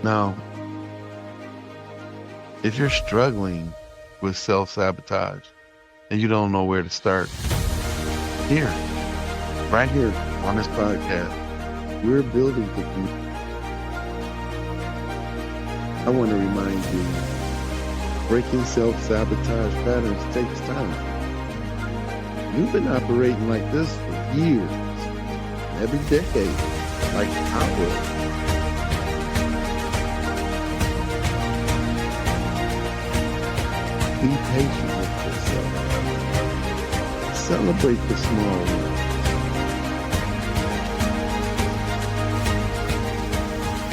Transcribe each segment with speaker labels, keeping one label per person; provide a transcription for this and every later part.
Speaker 1: Now, if you're struggling with self-sabotage and you don't know where to start, here, right here on this podcast, we're building the future. I want to remind you, breaking self-sabotage patterns takes time. You've been operating like this for years, every decade, like I was. Be patient with yourself. Celebrate the small wins.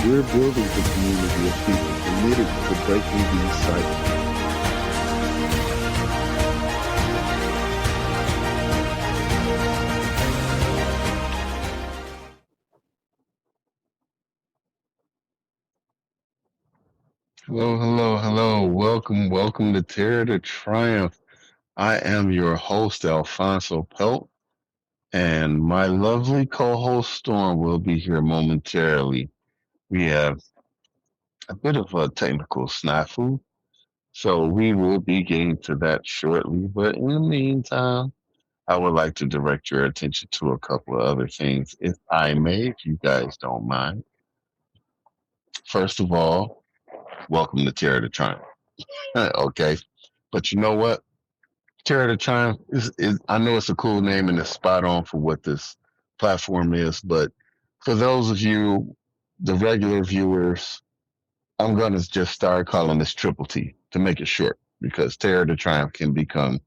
Speaker 1: We're building the community of people committed to breaking these cycles. Hello, hello, hello. Welcome to Terror to Triumph. I am your host, Alfonso Pelt, and my lovely co-host Storm will be here momentarily. We have a bit of a technical snafu, so we will be getting to that shortly. But in the meantime, I would like to direct your attention to a couple of other things, if I may, if you guys don't mind. First of all, welcome to Terror to Triumph. Okay. But you know what? Terror to Triumph is I know it's a cool name and it's spot on for what this platform is, but for those of you, the regular viewers, I'm gonna just start calling this Triple T to make it short because Terror to Triumph can become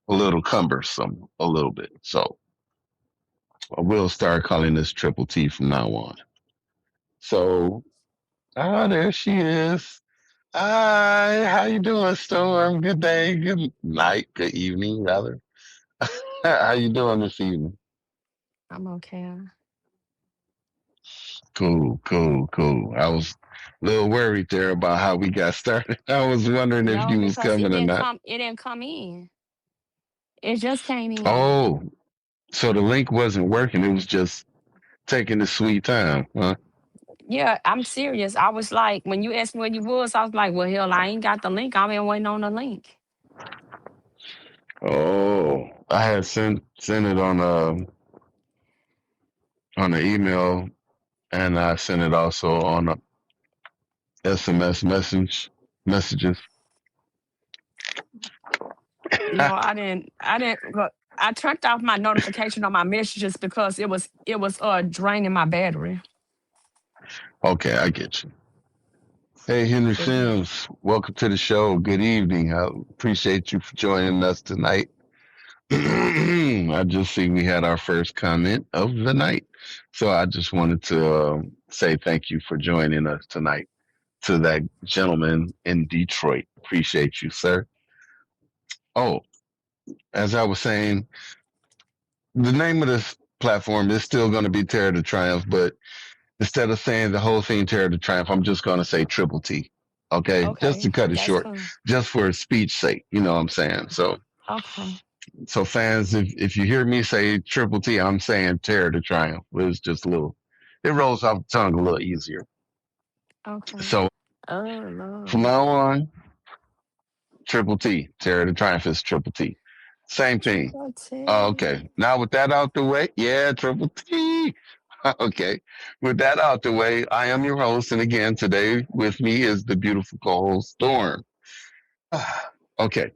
Speaker 1: a little cumbersome a little bit. So I will start calling this Triple T from now on. So there she is. Hi, how you doing, Storm? Good day, good night, good evening, rather. How you doing this evening?
Speaker 2: I'm okay.
Speaker 1: Cool. I was a little worried there about how we got started. I was wondering if
Speaker 2: No,
Speaker 1: you was
Speaker 2: because
Speaker 1: coming or not.
Speaker 2: it didn't come in. It just came in.
Speaker 1: Oh, so the link wasn't working. It was just taking the sweet time, huh?
Speaker 2: Yeah, I'm serious. I was like, when you asked me where you was, I was like, well, hell, I ain't got the link. I've been waiting on the link.
Speaker 1: Oh, I had sent it on an email, and I sent it also on a SMS messages.
Speaker 2: No, I didn't. I didn't. Look, I turned off my notification on my messages because it was draining my battery.
Speaker 1: Okay, I get you. Hey, Henry
Speaker 2: Mhm.
Speaker 1: Sims, welcome to the show. Good evening. I appreciate you for joining us tonight. I just see we had our first comment of the night. So I just wanted to say thank you for joining us tonight to that gentleman in Detroit. Appreciate you, sir. Oh, as I was saying, the name of this platform is still going to be Terror to Triumph, but instead of saying the whole thing Terror to Triumph, I'm just going to say Triple T. Okay, just to
Speaker 2: Okay,
Speaker 1: cut it
Speaker 2: that's
Speaker 1: short,
Speaker 2: cool.
Speaker 1: just for speech sake. You know what I'm saying?
Speaker 2: Okay,
Speaker 1: So fans, if you hear me say Triple T, I'm saying Terror to Triumph. It's just a little, it rolls off the tongue a little easier.
Speaker 2: okay.
Speaker 1: So
Speaker 2: Oh
Speaker 1: from
Speaker 2: Lord,
Speaker 1: now on, Triple T, Terror to Triumph is Triple T. Same thing.
Speaker 2: Triple
Speaker 1: Okay.
Speaker 2: T.
Speaker 1: Now with that out the way, yeah, Triple T. Okay. With that out the way, I am your host. And again, today with me is the beautiful co-host Storm. Okay.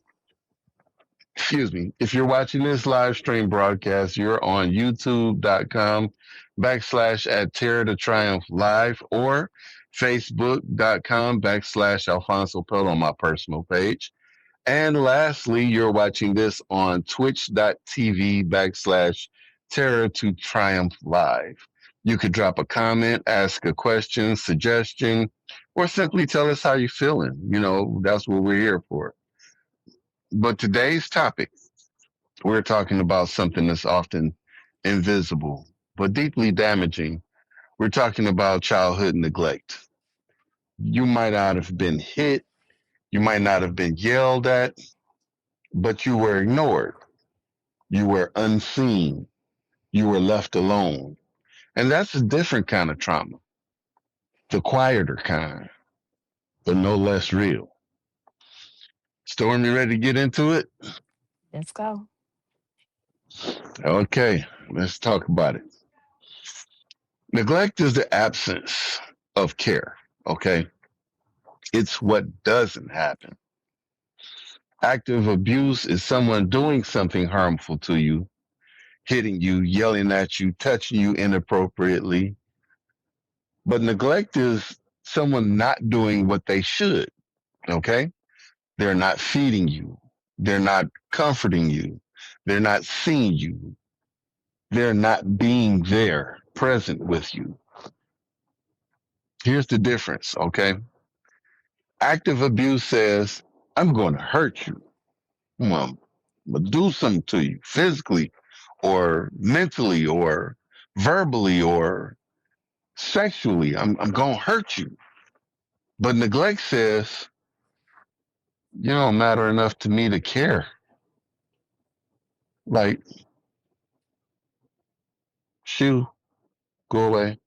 Speaker 1: Excuse me. If you're watching this live stream broadcast, you're on youtube.com/ at Terror to Triumph Live or facebook.com/ Alfonso Pelt on my personal page. And lastly, you're watching this on twitch.tv/ Terror to Triumph Live. You could drop a comment, ask a question, suggestion, or simply tell us how you're feeling. You know, that's what we're here for. But today's topic, we're talking about something that's often invisible, but deeply damaging. We're talking about childhood neglect. You might not have been hit, you might not have been yelled at, but you were ignored. You were unseen. You were left alone. And that's a different kind of trauma, the quieter kind. but no less real. Storm, you ready to get into it?
Speaker 2: Let's go.
Speaker 1: Okay, let's talk about it. Neglect is the absence of care. Okay, it's what doesn't happen. Active abuse is someone doing something harmful to you, hitting you, yelling at you, touching you inappropriately. But neglect is someone not doing what they should. Okay, they're not feeding you, they're not comforting you, they're not seeing you, they're not being there, present with you. Here's the difference, okay? Active abuse says, I'm going to hurt you. I'm going to do something to you physically or mentally or verbally or sexually. I'm going to hurt you. But neglect says, you don't matter enough to me to care. Like, shoo, go away.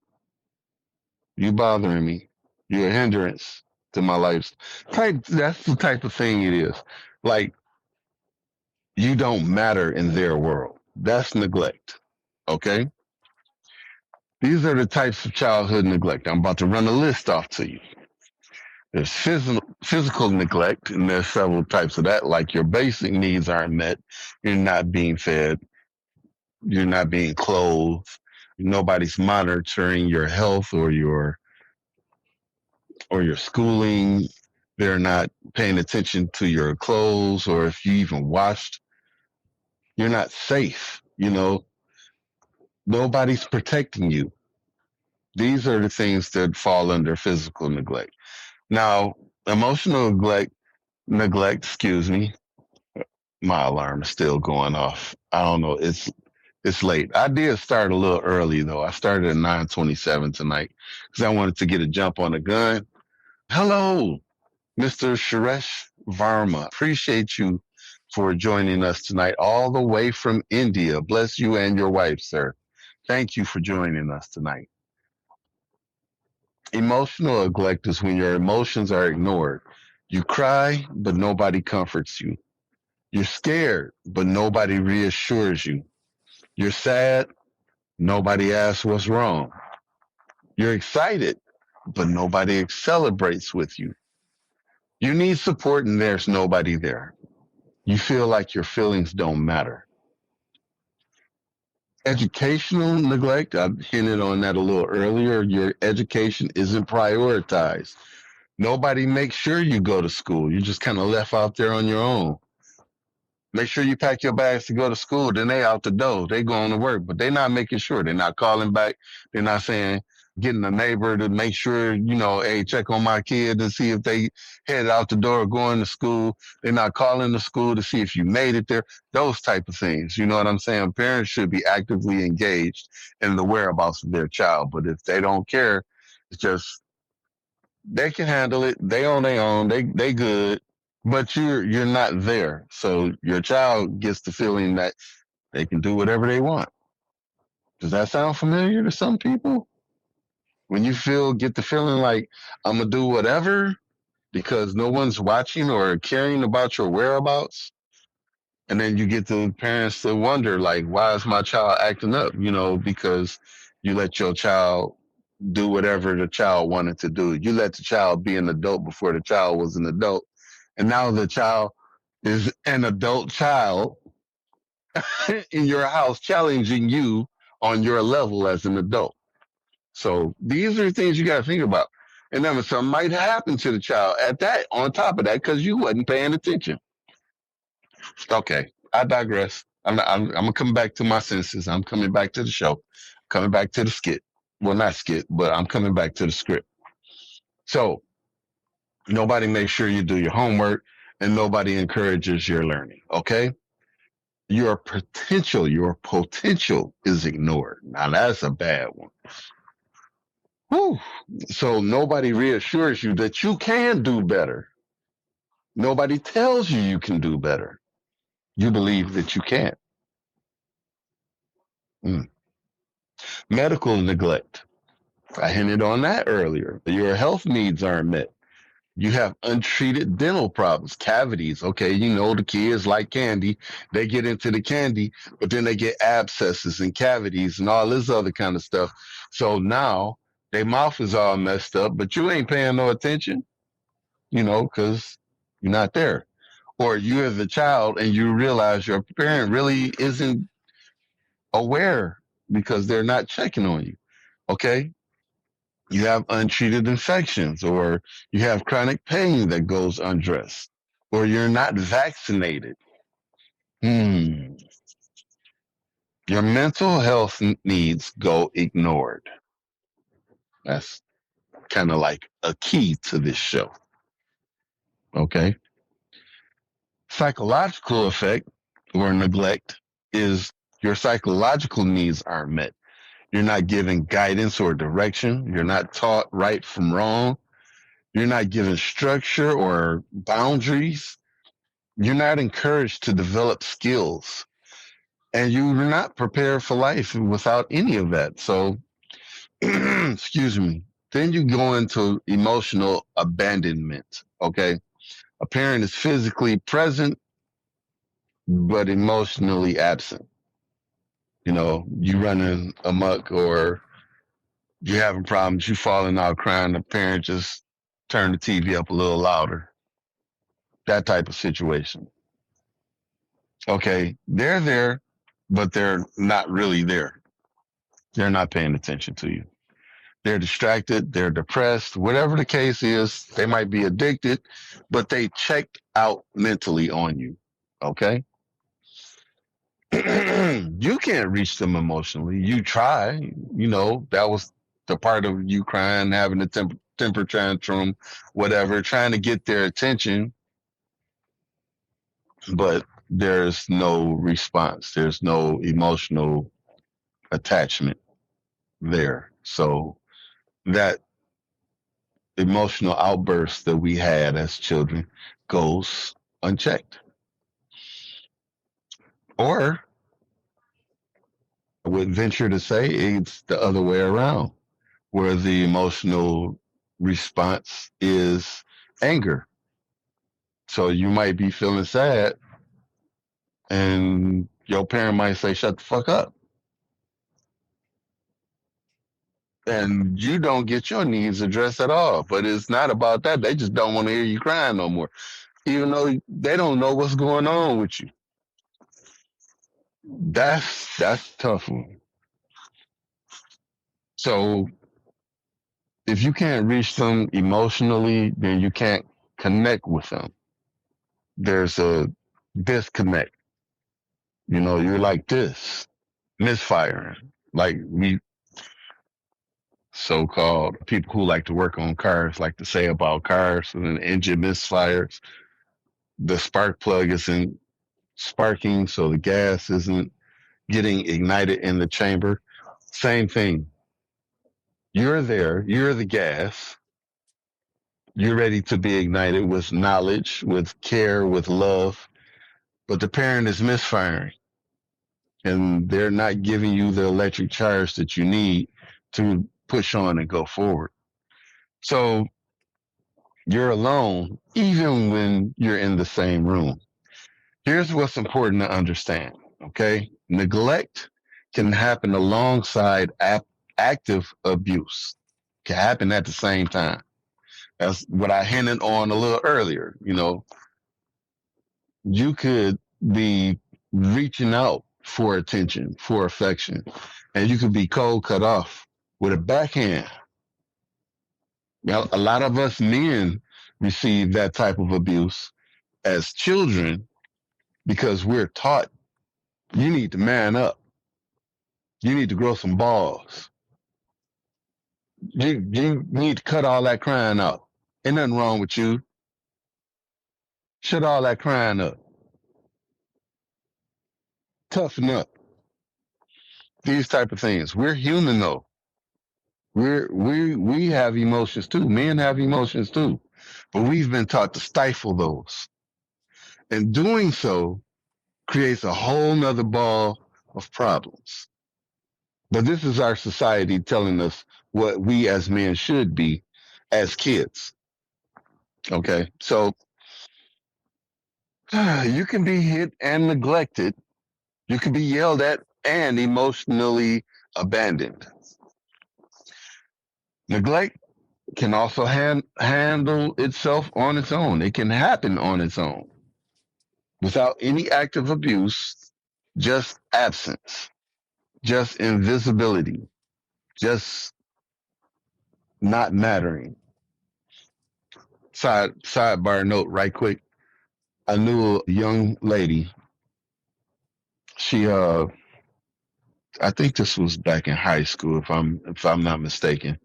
Speaker 1: You bothering me. You're a hindrance to my life. That's the type of thing it is. Like, you don't matter in their world. That's neglect. Okay? These are the types of childhood neglect. I'm about to run a list off to you. There's physical neglect, and there's several types of that, like your basic needs aren't met, you're not being fed, you're not being clothed, nobody's monitoring your health or your schooling, they're not paying attention to your clothes, or if you even washed, you're not safe, nobody's protecting you. These are the things that fall under physical neglect. Now, emotional neglect, excuse me, my alarm is still going off. I don't know. It's late. I did start a little early though. I started at 9:27 tonight because I wanted to get a jump on the gun. Hello, Mr. Suresh Varma. Appreciate you for joining us tonight, all the way from India. Bless you and your wife, sir. Thank you for joining us tonight. Emotional neglect is when your emotions are ignored. You cry, but nobody comforts you. You're scared, but nobody reassures you. You're sad, nobody asks what's wrong. You're excited, but nobody celebrates with you. You need support, and there's nobody there. You feel like your feelings don't matter. Educational neglect, I hinted on that a little earlier. Your education isn't prioritized. Nobody makes sure you go to school. You're just kind of left out there on your own. Make sure you pack your bags to go to school. Then they out the door. They going to work, but they're not making sure. They're not calling back. They're not saying, getting a neighbor to make sure, hey, check on my kid to see if they headed out the door going to school. They're not calling the school to see if you made it there. Those type of things. You know what I'm saying? Parents should be actively engaged in the whereabouts of their child. But if they don't care, it's just, they can handle it. They on their own. They good. But you're not there. So your child gets the feeling that they can do whatever they want. Does that sound familiar to some people? When you get the feeling like I'm gonna do whatever because no one's watching or caring about your whereabouts, and then you get the parents to wonder like, why is my child acting up? Because you let your child do whatever the child wanted to do. You let the child be an adult before the child was an adult, and now the child is an adult child in your house challenging you on your level as an adult. So these are things you got to think about. And then something might happen to the child on top of that, because you wasn't paying attention. Okay, I digress. I'm gonna come back to my senses. I'm coming back to the show, coming back to the skit. Well, not skit, but I'm coming back to the script. So nobody makes sure you do your homework, and nobody encourages your learning. Okay, your potential is ignored. Now that's a bad one. Whew. So nobody reassures you that you can do better. Nobody tells you can do better. You believe that you can't. Mm. Medical neglect. I hinted on that earlier. Your health needs aren't met. You have untreated dental problems, cavities. Okay, you know the kids like candy. They get into the candy, but then they get abscesses and cavities and all this other kind of stuff. So now their mouth is all messed up, but you ain't paying no attention, because you're not there. Or you're the child and you realize your parent really isn't aware because they're not checking on you. Okay, you have untreated infections, or you have chronic pain that goes undressed, or you're not vaccinated. Hmm. Your mental health needs go ignored. That's kind of like a key to this show. Okay. Psychological effect or neglect is your psychological needs aren't met. You're not given guidance or direction. You're not taught right from wrong. You're not given structure or boundaries. You're not encouraged to develop skills, and you're not prepared for life without any of that. So, excuse me. Then you go into emotional abandonment. Okay. A parent is physically present, but emotionally absent. You running amok, or you having problems, you falling out crying, the parent just turn the TV up a little louder. That type of situation. Okay, they're there, but they're not really there. They're not paying attention to you. They're distracted, they're depressed, whatever the case is, they might be addicted, but they checked out mentally on you. Okay? You can't reach them emotionally. You try, that was the part of you crying, having a temper tantrum, whatever, trying to get their attention, but there's no response. There's no emotional attachment there. So that emotional outburst that we had as children goes unchecked. Or I would venture to say it's the other way around, where the emotional response is anger. So you might be feeling sad and your parent might say, shut the fuck up. And you don't get your needs addressed at all. But it's not about that. They just don't want to hear you crying no more, even though they don't know what's going on with you. That's a tough one. So if you can't reach them emotionally, then you can't connect with them. There's a disconnect. You're like this, misfiring. Like we so-called people who like to work on cars like to say about cars, when an engine misfires, the spark plug isn't sparking, so the gas isn't getting ignited in the chamber. Same thing. You're there, you're the gas, you're ready to be ignited with knowledge, with care, with love, but the parent is misfiring and they're not giving you the electric charge that you need to push on and go forward. So you're alone, even when you're in the same room. Here's what's important to understand, okay? Neglect can happen alongside active abuse. Can happen at the same time. That's what I hinted on a little earlier. You could be reaching out for attention, for affection, and you could be cold cut off with a backhand. Now, a lot of us men receive that type of abuse as children because we're taught you need to man up. You need to grow some balls. You need to cut all that crying out. Ain't nothing wrong with you. Shut all that crying up. Toughen up. These type of things. We're human though. We have emotions too. Men have emotions too. But we've been taught to stifle those. And doing so creates a whole nother ball of problems. But this is our society telling us what we as men should be as kids. Okay. So you can be hit and neglected. You can be yelled at and emotionally abandoned. Neglect can also handle itself on its own. It can happen on its own without any active abuse, just absence, just invisibility, just not mattering. Sidebar note, right quick. I knew a young lady. She I think this was back in high school, if I'm not mistaken.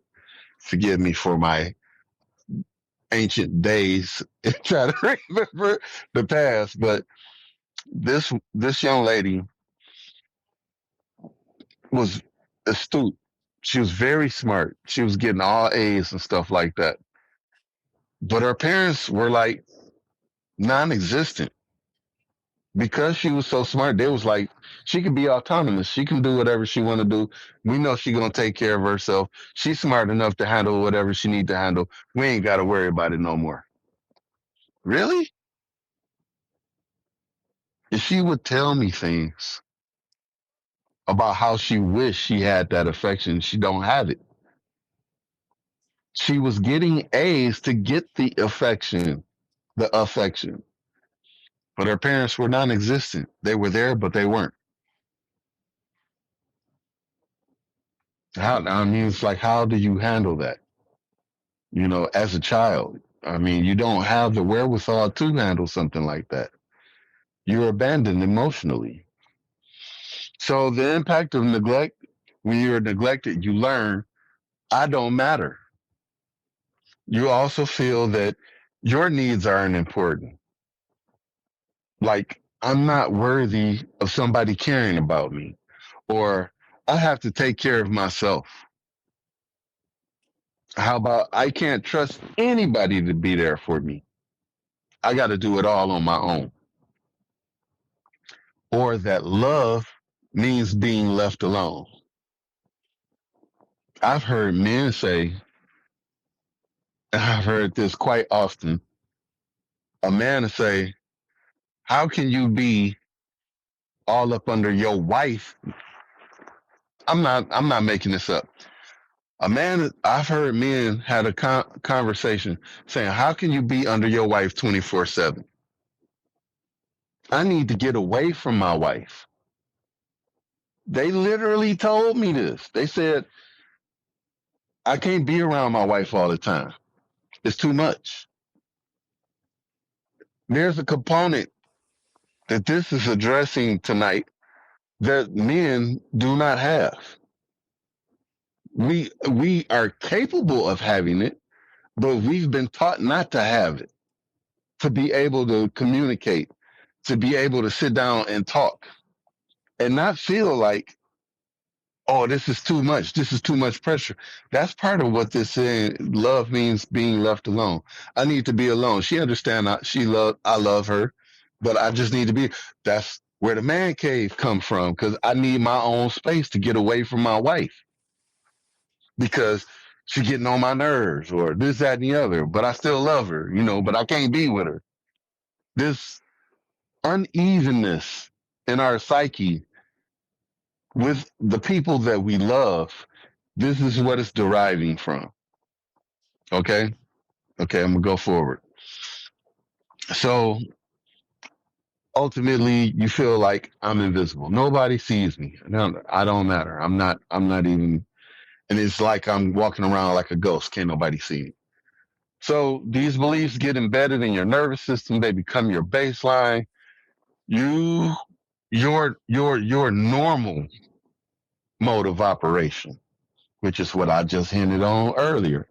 Speaker 1: Forgive me for my ancient days and try to remember the past, but this young lady was astute. She was very smart. She was getting all A's and stuff like that. But her parents were like non-existent because she was so smart. They was like, she can be autonomous. She can do whatever she want to do. We know she gonna take care of herself. She's smart enough to handle whatever she need to handle. We ain't got to worry about it no more. Really? And she would tell me things about how she wished she had that affection. She don't have it. She was getting A's to get the affection. But her parents were non-existent. They were there, but they weren't. I mean, it's like, how do you handle that? As a child, I mean, you don't have the wherewithal to handle something like that. You're abandoned emotionally. So the impact of neglect, when you're neglected, you learn, I don't matter. You also feel that your needs aren't important. Like, I'm not worthy of somebody caring about me, or I have to take care of myself. How about I can't trust anybody to be there for me? I got to do it all on my own. Or that love means being left alone. I've heard men say, and I've heard this quite often, a man say, how can you be all up under your wife? I'm not making this up. I've heard men had a conversation saying, how can you be under your wife 24/7? I need to get away from my wife. They literally told me this. They said, I can't be around my wife all the time. It's too much. There's a component that this is addressing tonight that men do not have. We are capable of having it, but we've been taught not to have it, to be able to communicate, to be able to sit down and talk and not feel like, oh, this is too much. This is too much pressure. That's part of what this saying. Love means being left alone. I need to be alone. She understand. I love her, but I just need to be. That's where the man cave come from, because I need my own space to get away from my wife because she's getting on my nerves or this, that, and the other. But I still love her, but I can't be with her. This unevenness in our psyche with the people that we love, this is what it's deriving from. Okay? Okay, I'm gonna go forward. So ultimately you feel like I'm invisible. Nobody sees me. I don't matter. I'm not even, and it's like I'm walking around like a ghost. Can't nobody see me. So these beliefs get embedded in your nervous system, they become your baseline. You your normal mode of operation, which is what I just hinted on earlier.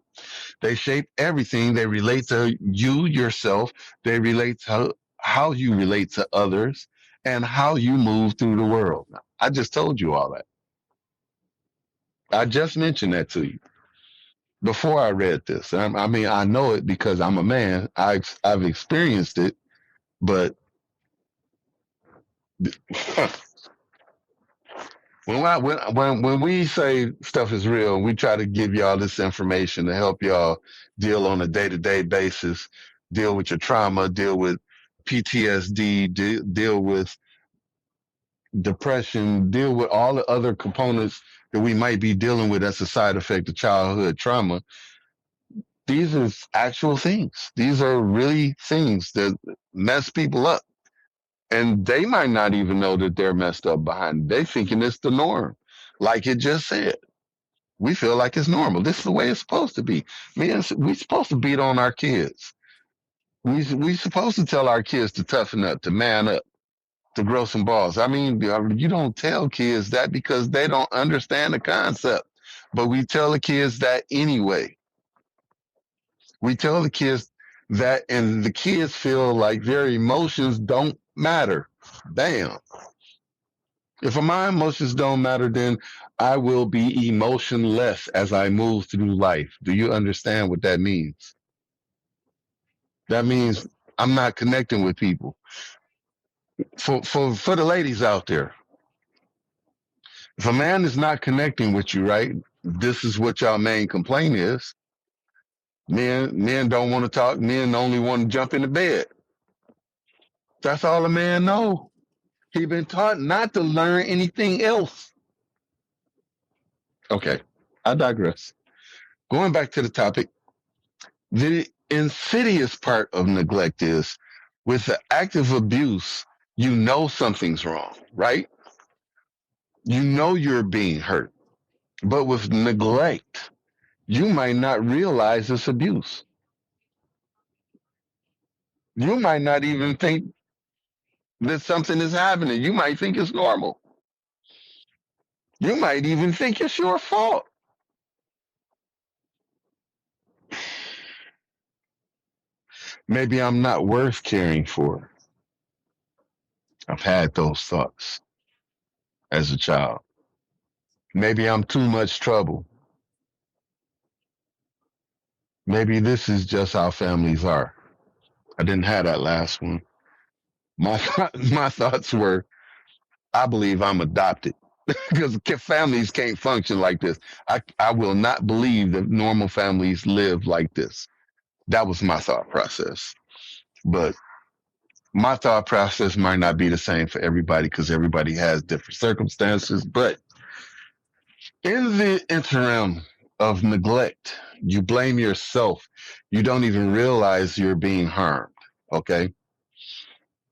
Speaker 1: They shape everything. They relate to you, yourself. They relate to how you relate to others and how you move through the world. I just told you all that. I just mentioned that to you before I read this. I mean, I know it because I'm a man. I've experienced it, but when we say stuff is real, we try to give y'all this information to help y'all deal on a day-to-day basis deal with your trauma, deal with PTSD, deal with depression, deal with all the other components that we might be dealing with as a side effect of childhood trauma. These are actual things. These are really things that mess people up. And they might not even know that they're messed up behind it. They thinking it's the norm. Like it just said. We feel like it's normal. This is the way it's supposed to be. Man, we supposed to beat on our kids. We supposed to tell our kids to toughen up, to man up, to grow some balls. I mean, you don't tell kids that because they don't understand the concept. But we tell the kids that anyway. We tell the kids that, and the kids feel like their emotions don't matter. Bam. If my emotions don't matter, then I will be emotionless as I move through life. Do you understand what that means? That means I'm not connecting with people. For the ladies out there, if a man is not connecting with you, right, this is what y'all main complaint is. Men don't want to talk. Men only want to jump into bed. That's all a man know. He been taught not to learn anything else. Okay, I digress. Going back to the topic, the insidious part of neglect is with the active abuse, you know something's wrong, right? You know you're being hurt. But with neglect, you might not realize it's abuse. You might not even think that something is happening. You might think it's normal. You might even think it's your fault. Maybe I'm not worth caring for. I've had those thoughts as a child. Maybe I'm too much trouble. Maybe this is just how families are. I didn't have that last one. My thoughts were, I believe I'm adopted because families can't function like this. I will not believe that normal families live like this. That was my thought process. But my thought process might not be the same for everybody because everybody has different circumstances. But in the interim of neglect, you blame yourself. You don't even realize you're being harmed. Okay.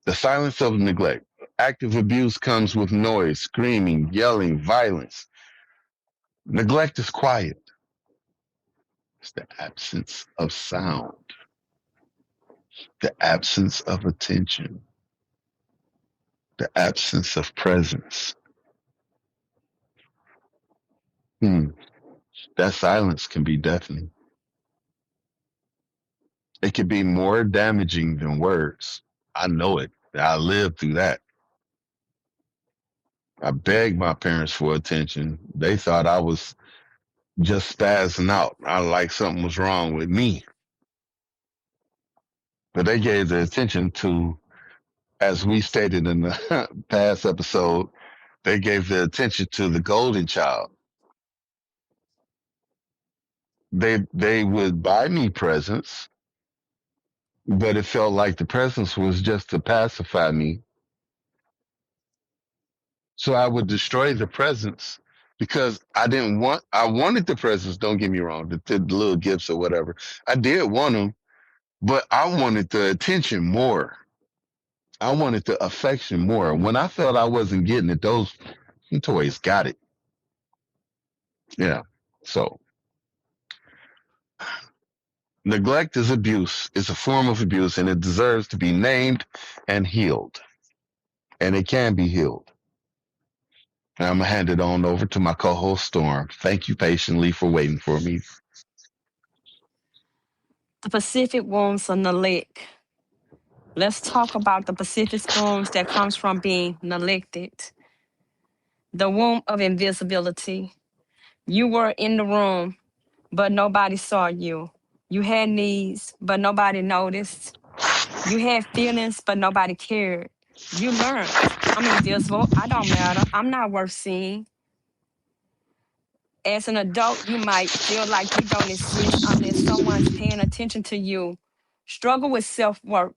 Speaker 1: The silence of neglect. Active abuse comes with noise, screaming, yelling, violence. Neglect is quiet. It's the absence of sound, the absence of attention, the absence of presence. That silence can be deafening. It can be more damaging than words. I know it. I lived through that. I begged my parents for attention. They thought I was just spazzing out. I like something was wrong with me. But they gave the attention to, as we stated in the past episode, they gave the attention to the golden child. They would buy me presents, but it felt like the presents was just to pacify me. So I would destroy the presents because I wanted the presents, don't get me wrong, the little gifts or whatever. I did want them, but I wanted the attention more. I wanted the affection more. When I felt I wasn't getting it, those toys got it. Yeah. So neglect is abuse. It's a form of abuse and it deserves to be named and healed. And it can be healed. And I'm going to hand it on over to my co-host, Storm. Thank you patiently for waiting for me.
Speaker 2: The Pacific wounds of neglect. Let's talk about the Pacific wounds that comes from being neglected. The womb of invisibility. You were in the room, but nobody saw you. You had needs, but nobody noticed. You had feelings, but nobody cared. You learned, I'm invisible. I don't matter. I'm not worth seeing. As an adult, you might feel like you don't exist unless someone's paying attention to you, Struggle with self worth.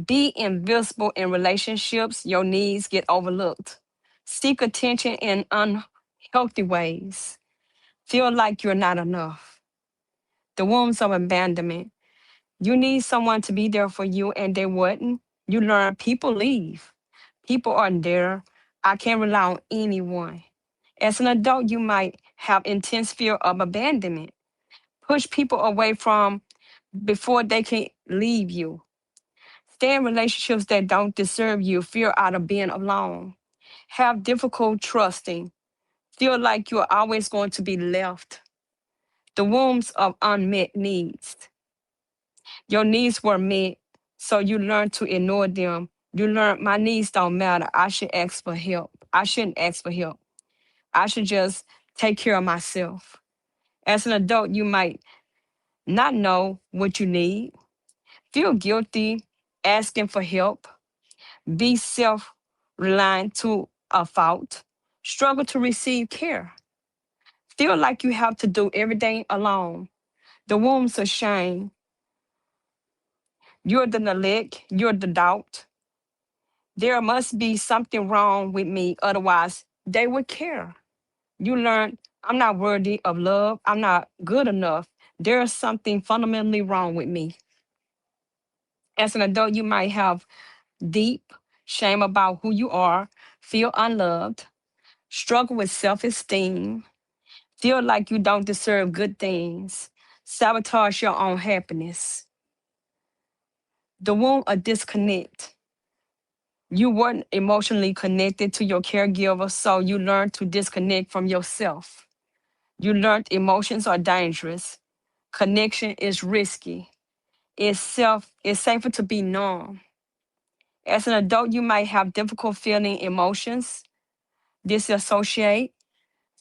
Speaker 2: Be invisible in relationships, your needs get overlooked. Seek attention in unhealthy ways. Feel like you're not enough. The wounds of abandonment. You need someone to be there for you, and they wouldn't. You learn people leave. People aren't there. I can't rely on anyone. As an adult, you might have intense fear of abandonment. Push people away from before they can leave you. Stay in relationships that don't deserve you, fear out of being alone. Have difficult trusting. Feel like you're always going to be left. The wounds of unmet needs. Your needs were met, so you learn to ignore them. You learn my needs don't matter. I should ask for help. I shouldn't ask for help. I should just take care of myself. As an adult, you might not know what you need, feel guilty asking for help, be self reliant to a fault, struggle to receive care, feel like you have to do everything alone. The wounds of shame. You're the neglect, you're the doubt. There must be something wrong with me, otherwise, they would care. You learn, I'm not worthy of love, I'm not good enough. There's something fundamentally wrong with me. As an adult, you might have deep shame about who you are, feel unloved, struggle with self esteem, feel like you don't deserve good things, sabotage your own happiness. The wound of disconnect. You weren't emotionally connected to your caregiver, so you learned to disconnect from yourself. You learned emotions are dangerous. Connection is risky. It's safer to be numb. As an adult, you might have difficult feeling emotions, disassociate,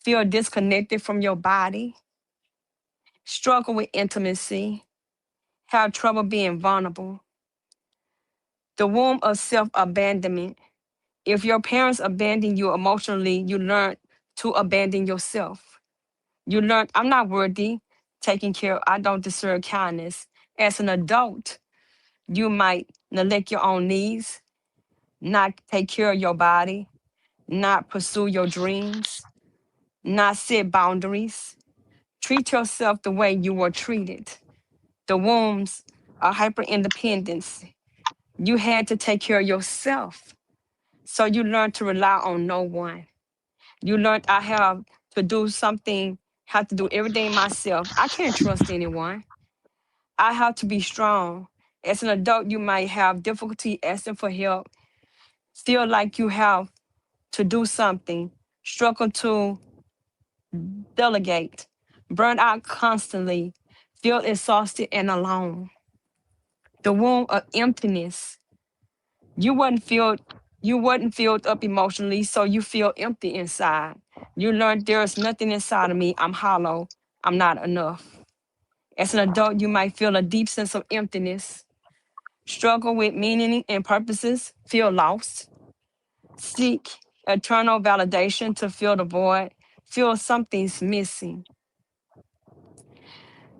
Speaker 2: feel disconnected from your body, struggle with intimacy, have trouble being vulnerable. The womb of self-abandonment. If your parents abandon you emotionally, you learn to abandon yourself. You learn, I'm not worthy, taking care, I don't deserve kindness. As an adult, you might neglect your own needs, not take care of your body, not pursue your dreams, not set boundaries. Treat yourself the way you were treated. The wounds are hyper independence. You had to take care of yourself. So you learn to rely on no one. You learned I have to do something, have to do everything myself. I can't trust anyone. I have to be strong. As an adult, you might have difficulty asking for help, feel like you have to do something, struggle to delegate, burn out constantly, feel exhausted and alone. The wound of emptiness. You wasn't filled, you wasn't filled up emotionally, so you feel empty inside. You learned there is nothing inside of me. I'm hollow. I'm not enough. As an adult, you might feel a deep sense of emptiness, struggle with meaning and purposes, feel lost, seek eternal validation to fill the void, feel something's missing.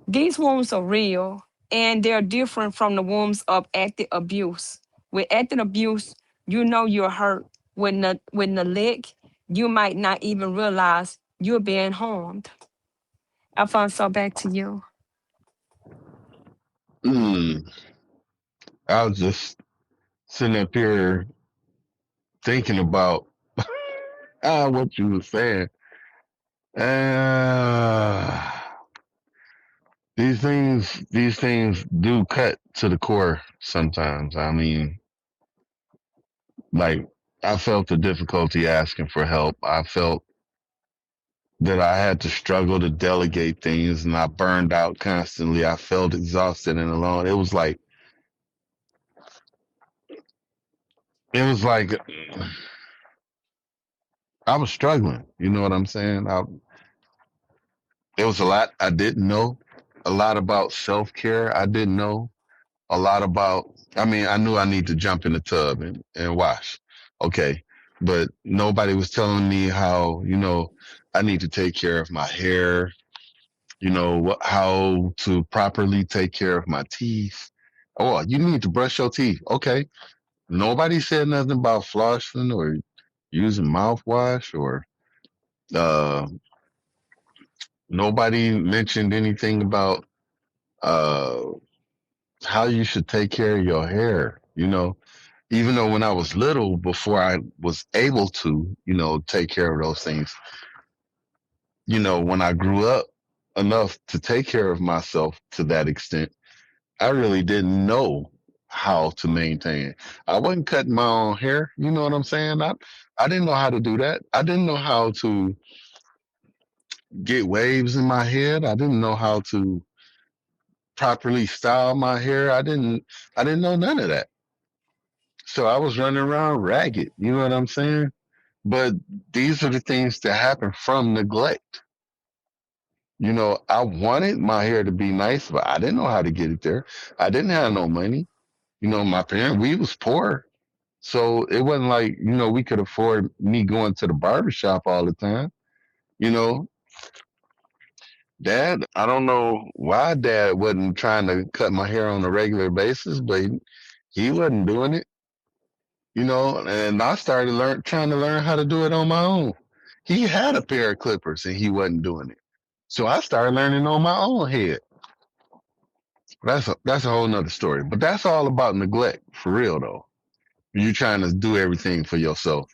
Speaker 2: These wounds are real and they're different from the wounds of active abuse. With active abuse, you know you're hurt. With neglect, you might not even realize you're being harmed. Alfonso, back to you.
Speaker 1: Mm, I was just sitting up here thinking about what you were saying. Uh, these things do cut to the core sometimes. I mean, like I felt the difficulty asking for help. I felt that I had to struggle to delegate things and I burned out constantly. I felt exhausted and alone. It was like I was struggling. You know what I'm saying? It was a lot I didn't know. A lot about self care. I didn't know a lot about. I mean, I knew I need to jump in the tub and wash. Okay, but nobody was telling me how I need to take care of my hair. how to properly take care of my teeth. Oh, you need to brush your teeth. Okay. Nobody said nothing about flossing or using mouthwash or uh, nobody mentioned anything about uh, how you should take care of your hair. Even though when I was little, before I was able to, take care of those things, when I grew up enough to take care of myself to that extent, I really didn't know how to maintain. I wasn't cutting my own hair. You know what I'm saying? I didn't know how to do that. I didn't know how to get waves in my head. I didn't know how to properly style my hair. I didn't know none of that. So I was running around ragged. You know what I'm saying? But these are the things that happen from neglect. I wanted my hair to be nice, but I didn't know how to get it there. I didn't have no money. My parents, we was poor. So it wasn't like, we could afford me going to the barbershop all the time. You know, I don't know why dad wasn't trying to cut my hair on a regular basis, but he wasn't doing it, and I started trying to learn how to do it on my own. He had a pair of clippers and he wasn't doing it. So I started learning on my own head. That's a whole nother story. But that's all about neglect, for real though. You're trying to do everything for yourself.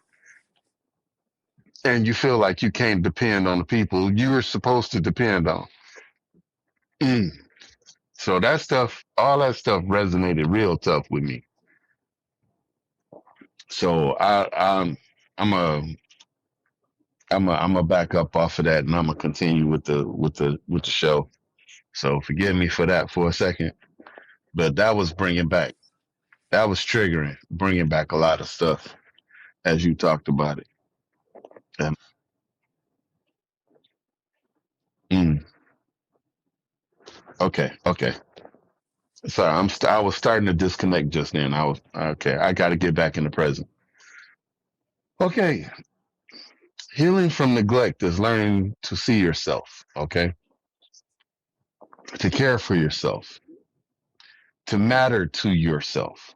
Speaker 1: And you feel like you can't depend on the people you were supposed to depend on. Mm. So all that stuff resonated real tough with me. So I'm a I'm a back up off of that, and I'm gonna continue with the show. So forgive me for that for a second, but that was triggering, bringing back a lot of stuff as you talked about it. And mm, okay. Sorry, I was starting to disconnect just then. I was okay. I got to get back in the present. Okay, healing from neglect is learning to see yourself. Okay, to care for yourself, to matter to yourself.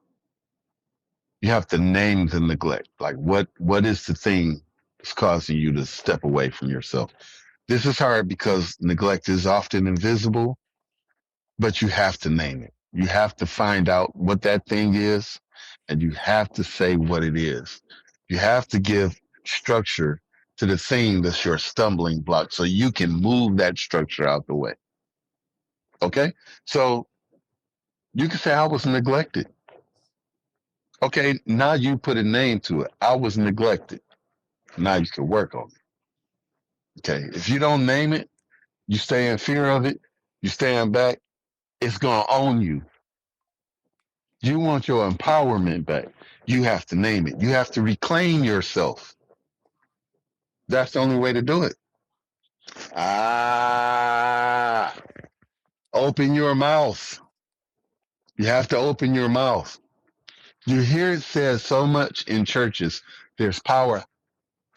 Speaker 1: You have to name the neglect. Like what is the thing that's causing you to step away from yourself? This is hard because neglect is often invisible, but you have to name it. You have to find out what that thing is, and you have to say what it is. You have to give structure to the thing that's your stumbling block so you can move that structure out the way. Okay? So you can say, I was neglected. Okay, now you put a name to it. I was neglected. Now you can work on it. Okay. If you don't name it, you stay in fear of it, you stand back, it's going to own you. You want your empowerment back. You have to name it. You have to reclaim yourself. That's the only way to do it. Ah, open your mouth. You have to open your mouth. You hear it said so much in churches. There's power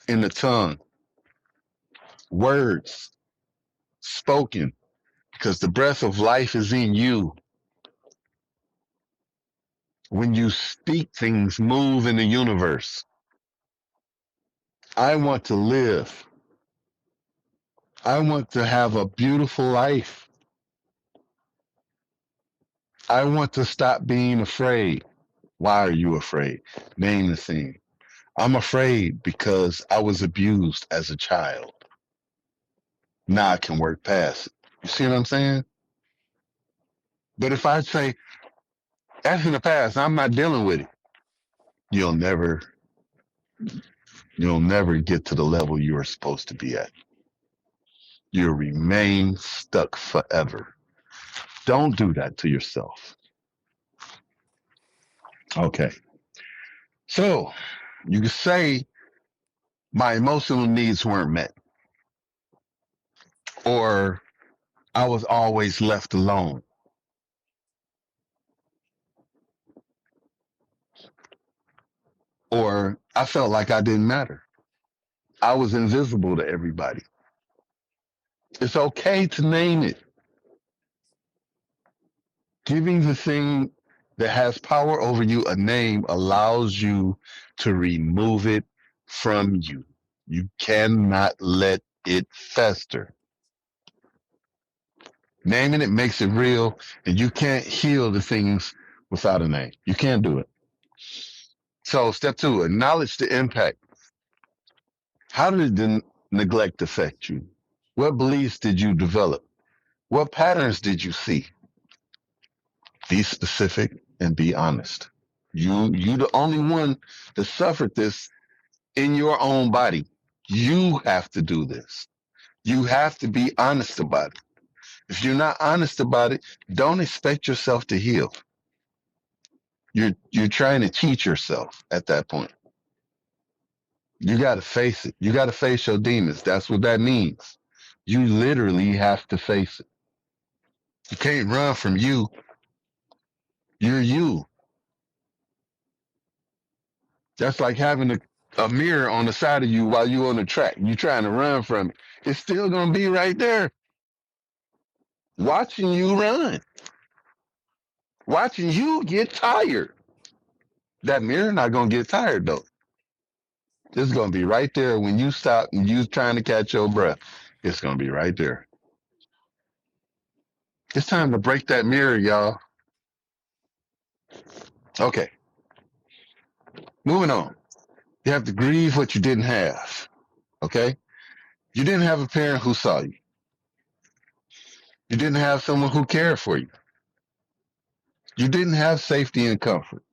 Speaker 1: in the tongue, words spoken, because the breath of life is in you. When you speak, things move in the universe. I want to live. I want to have a beautiful life. I want to stop being afraid. Why are you afraid? Name the thing. I'm afraid because I was abused as a child. Now I can work past it. You see what I'm saying? But if I say, that's in the past, I'm not dealing with it, you'll never get to the level you are supposed to be at. You'll remain stuck forever. Don't do that to yourself. Okay. So you can say my emotional needs weren't met, or I was always left alone, or I felt like I didn't matter. I was invisible to everybody. It's okay to name it. Giving the thing that has power over you a name allows you to remove it from you. You cannot let it fester. Naming it makes it real, and you can't heal the things without a name. You can't do it. So, step 2, acknowledge the impact. How did the neglect affect you? What beliefs did you develop? What patterns did you see? Be specific and be honest. You the only one that suffered this in your own body. You have to do this. You have to be honest about it. If you're not honest about it, don't expect yourself to heal. You're trying to cheat yourself at that point. You got to face it. You got to face your demons. That's what that means. You literally have to face it. You can't run from you. You're you. That's like having a mirror on the side of you while you're on the track. You're trying to run from it. It's still going to be right there watching you run, watching you get tired. That mirror not going to get tired, though. It's going to be right there when you stop and you trying to catch your breath. It's going to be right there. It's time to break that mirror, y'all. Okay. Moving on. You have to grieve what you didn't have. Okay? You didn't have a parent who saw you. You didn't have someone who cared for you. You didn't have safety and comfort.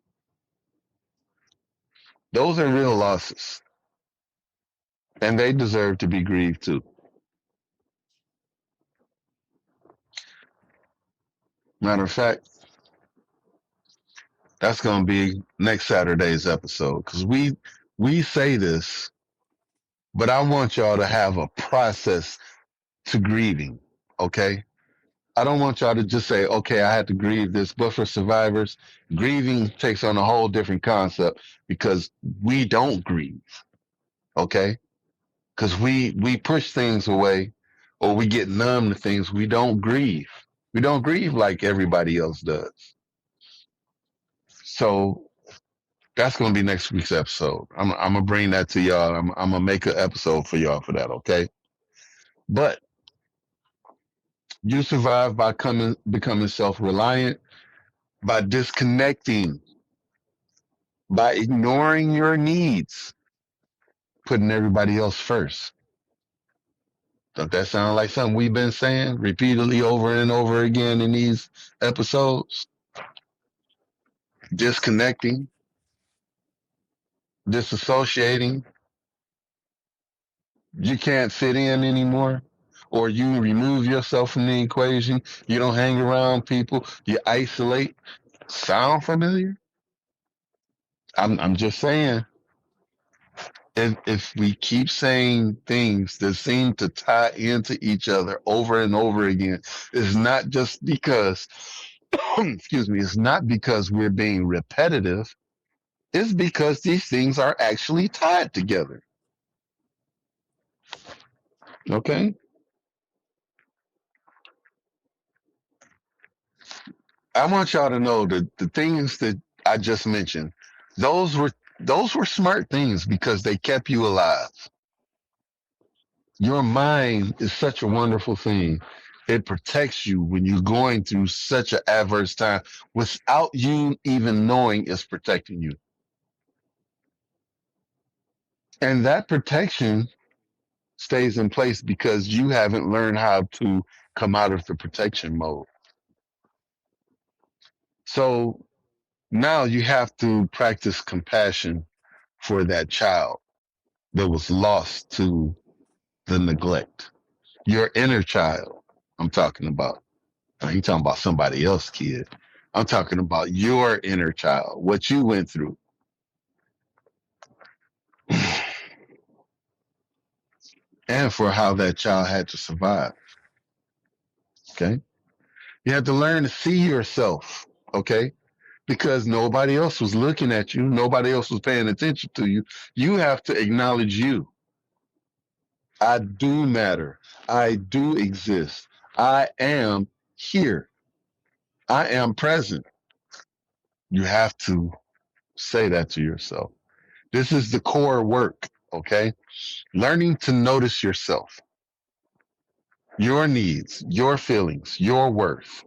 Speaker 1: Those are real losses. And they deserve to be grieved too. Matter of fact, that's going to be next Saturday's episode, because we say this, but I want y'all to have a process to grieving, okay? I don't want y'all to just say, okay, I had to grieve this, but for survivors, grieving takes on a whole different concept because we don't grieve, okay? Because we push things away or we get numb to things. We don't grieve. We don't grieve like everybody else does. So that's going to be next week's episode. I'm going to bring that to y'all. I'm going to make an episode for y'all for that, okay? But you survive by becoming self-reliant, by disconnecting, by ignoring your needs, putting everybody else first. Don't that sound like something we've been saying repeatedly over and over again in these episodes? Disconnecting, disassociating. You can't fit in anymore, or you remove yourself from the equation. You don't hang around people. You isolate. Sound familiar? I'm just saying. If we keep saying things that seem to tie into each other over and over again, it's not just because, excuse me, it's not because we're being repetitive. It's because these things are actually tied together. Okay? I want y'all to know that the things that I just mentioned, those were smart things because they kept you alive. Your mind is such a wonderful thing. It protects you when you're going through such an adverse time without you even knowing it's protecting you. And that protection stays in place because you haven't learned how to come out of the protection mode. So now you have to practice compassion for that child that was lost to the neglect. Your inner child, I'm talking about. I ain't talking about somebody else's kid. I'm talking about your inner child, what you went through. And for how that child had to survive. Okay? You have to learn to see yourself, okay? Because nobody else was looking at you, nobody else was paying attention to you. You have to acknowledge you. I do matter. I do exist. I am here. I am present. You have to say that to yourself. This is the core work, okay? Learning to notice yourself, your needs, your feelings, your worth.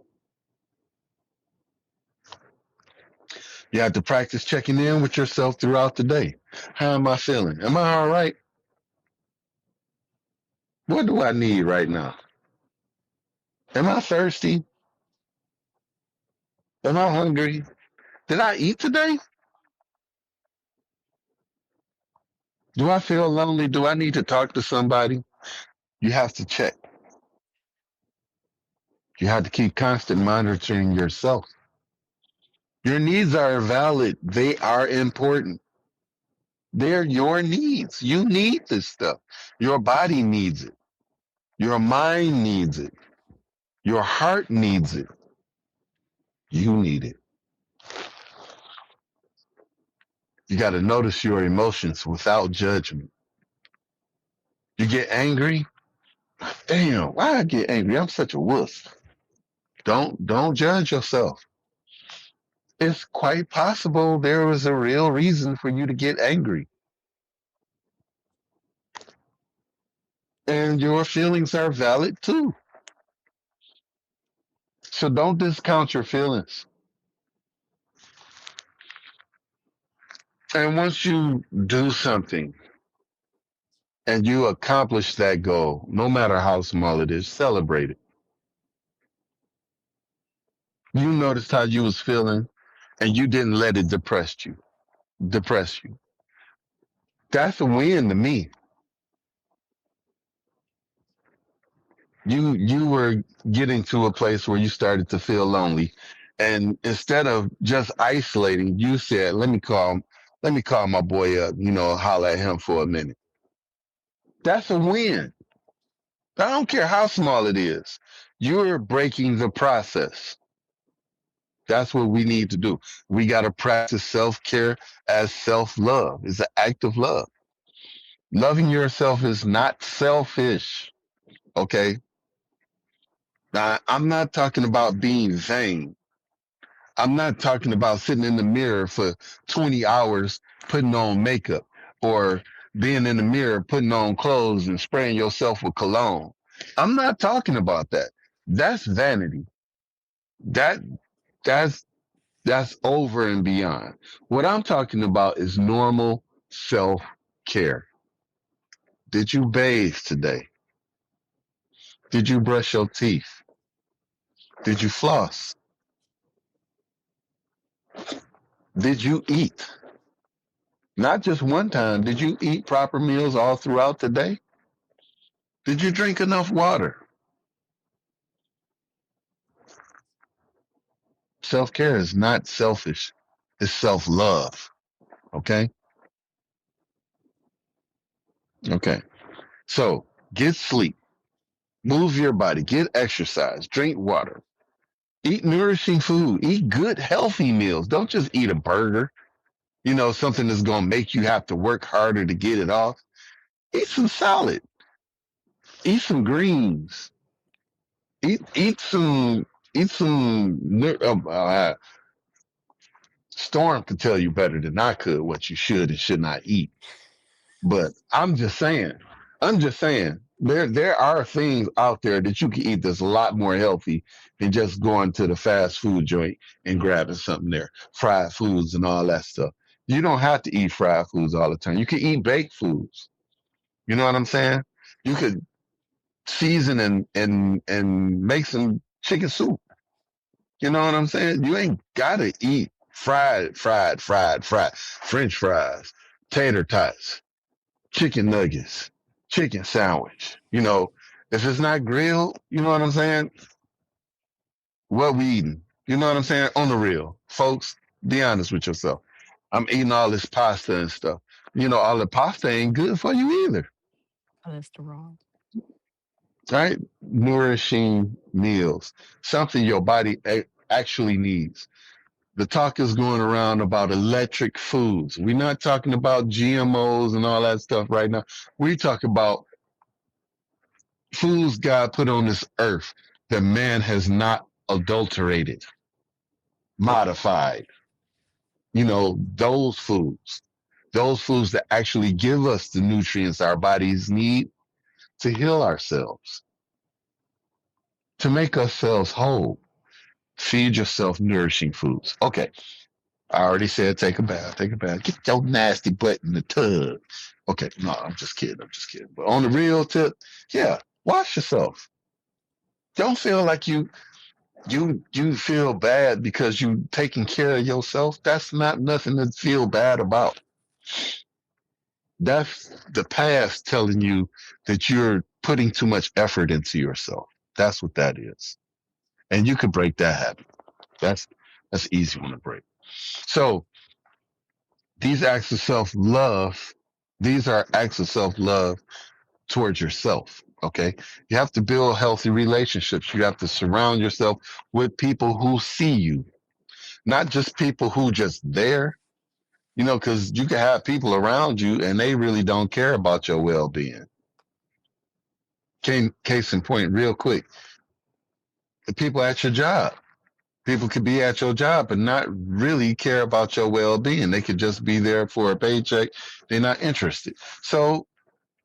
Speaker 1: You have to practice checking in with yourself throughout the day. How am I feeling? Am I all right? What do I need right now? Am I thirsty? Am I hungry? Did I eat today? Do I feel lonely? Do I need to talk to somebody? You have to check. You have to keep constant monitoring yourself. Your needs are valid. They are important. They're your needs. You need this stuff. Your body needs it. Your mind needs it. Your heart needs it. You need it. You got to notice your emotions without judgment. You get angry. Damn, why I get angry? I'm such a wuss. Don't judge yourself. It's quite possible there was a real reason for you to get angry. And your feelings are valid too. So don't discount your feelings. And once you do something and you accomplish that goal, no matter how small it is, celebrate it. You noticed how you was feeling and you didn't let it depress you. That's a win to me. You were getting to a place where you started to feel lonely. And instead of just isolating, you said, let me call my boy up, holler at him for a minute. That's a win. I don't care how small it is. You're breaking the process. That's what we need to do. We got to practice self-care as self-love. It's an act of love. Loving yourself is not selfish. Okay. Now, I'm not talking about being vain. I'm not talking about sitting in the mirror for 20 hours putting on makeup or being in the mirror putting on clothes and spraying yourself with cologne. I'm not talking about that. That's vanity. That that's that's over and beyond. What I'm talking about is normal self-care. Did you bathe today? Did you brush your teeth? Did you floss? Did you eat? Not just one time. Did you eat proper meals all throughout the day? Did you drink enough water? Self-care is not selfish. It's self-love. Okay? Okay. So get sleep, move your body, get exercise, drink water, eat nourishing food, eat good, healthy meals. Don't just eat a burger, something that's going to make you have to work harder to get it off. Eat some salad, eat some greens, eat some. Storm could tell you better than I could what you should and should not eat. But I'm just saying, there are things out there that you can eat that's a lot more healthy than just going to the fast food joint and grabbing something there, fried foods and all that stuff. You don't have to eat fried foods all the time. You can eat baked foods. You know what I'm saying? You could season and make some chicken soup. You know what I'm saying? You ain't gotta eat fried, French fries, tater tots, chicken nuggets, chicken sandwich. If it's not grilled, you know what I'm saying? What we eating? You know what I'm saying? On the real, folks, be honest with yourself. I'm eating all this pasta and stuff. All the pasta ain't good for you either,
Speaker 2: Cholesterol.
Speaker 1: right? Nourishing meals, something your body actually needs. The talk is going around about electric foods. We're not talking about GMOs and all that stuff right now. We talk about foods God put on this earth that man has not adulterated, modified. Those foods that actually give us the nutrients our bodies need to heal ourselves, to make ourselves whole. Feed yourself nourishing foods. Okay, I already said take a bath, take a bath. Get your nasty butt in the tub. Okay, no, I'm just kidding. I'm just kidding. But on the real tip, yeah, wash yourself. Don't feel like you feel bad because you taking care of yourself. That's not nothing to feel bad about. That's the past telling you that you're putting too much effort into yourself. That's what that is. And you could break that habit. That's easy one to break. So these acts of self love, these are acts of self love towards yourself. Okay. You have to build healthy relationships. You have to surround yourself with people who see you, not just people who just there, because you can have people around you and they really don't care about your well being. Case in point, real quick, the people at your job. People could be at your job but not really care about your well being. They could just be there for a paycheck. They're not interested. So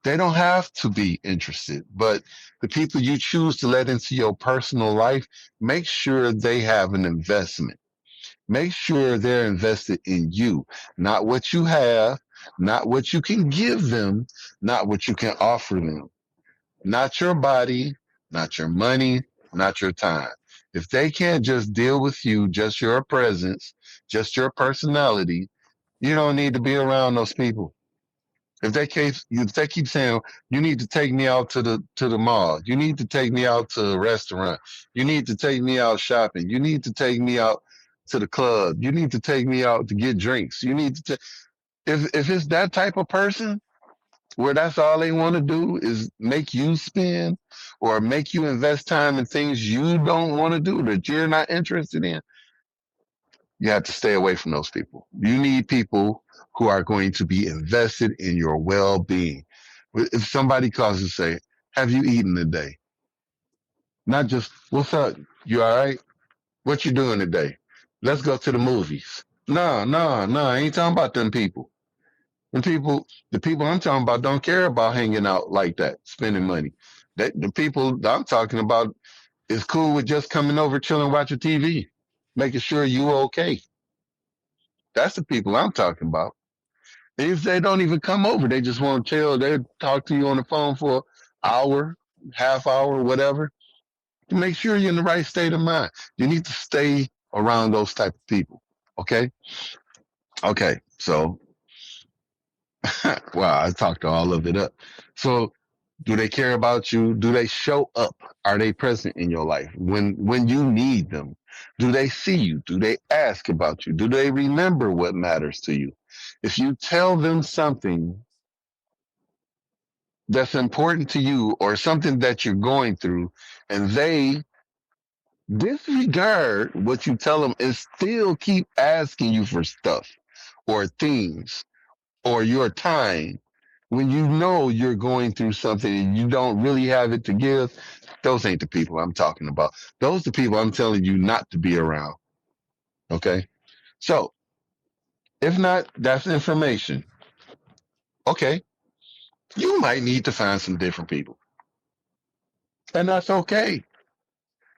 Speaker 1: they don't have to be interested. But the people you choose to let into your personal life, make sure they have an investment. Make sure they're invested in you, not what you have, not what you can give them, not what you can offer them, not your body, not your money, not your time. If they can't just deal with you, just your presence, just your personality, you don't need to be around those people. If they keep saying you need to take me out to the mall, you need to take me out to a restaurant, you need to take me out shopping, you need to take me out to the club, you need to take me out to get drinks, you need to. If it's that type of person where that's all they want to do is make you spend or make you invest time in things you don't want to do that you're not interested in, you have to stay away from those people. You need people who are going to be invested in your well-being. If somebody calls and say, "Have you eaten today?" Not just, "What's up? You all right? What you doing today? Let's go to the movies." No, no, no. I ain't talking about them people. The people I'm talking about don't care about hanging out like that, spending money. The people I'm talking about is cool with just coming over, chilling, watching TV, making sure you okay. That's the people I'm talking about. If they don't even come over, they just want to chill. They talk to you on the phone for an hour, half hour, whatever. To make sure you're in the right state of mind. You need to stay around those type of people. Okay. Okay. So, wow, I talked all of it up. So, do they care about you? Do they show up? Are they present in your life when you need them? Do they see you? Do they ask about you? Do they remember what matters to you? If you tell them something that's important to you or something that you're going through and they disregard what you tell them and still keep asking you for stuff or things or your time when you know you're going through something and you don't really have it to give, those ain't the people I'm talking about. Those are the people I'm telling you not to be around. Okay. So if not, that's information. Okay. You might need to find some different people. And that's okay.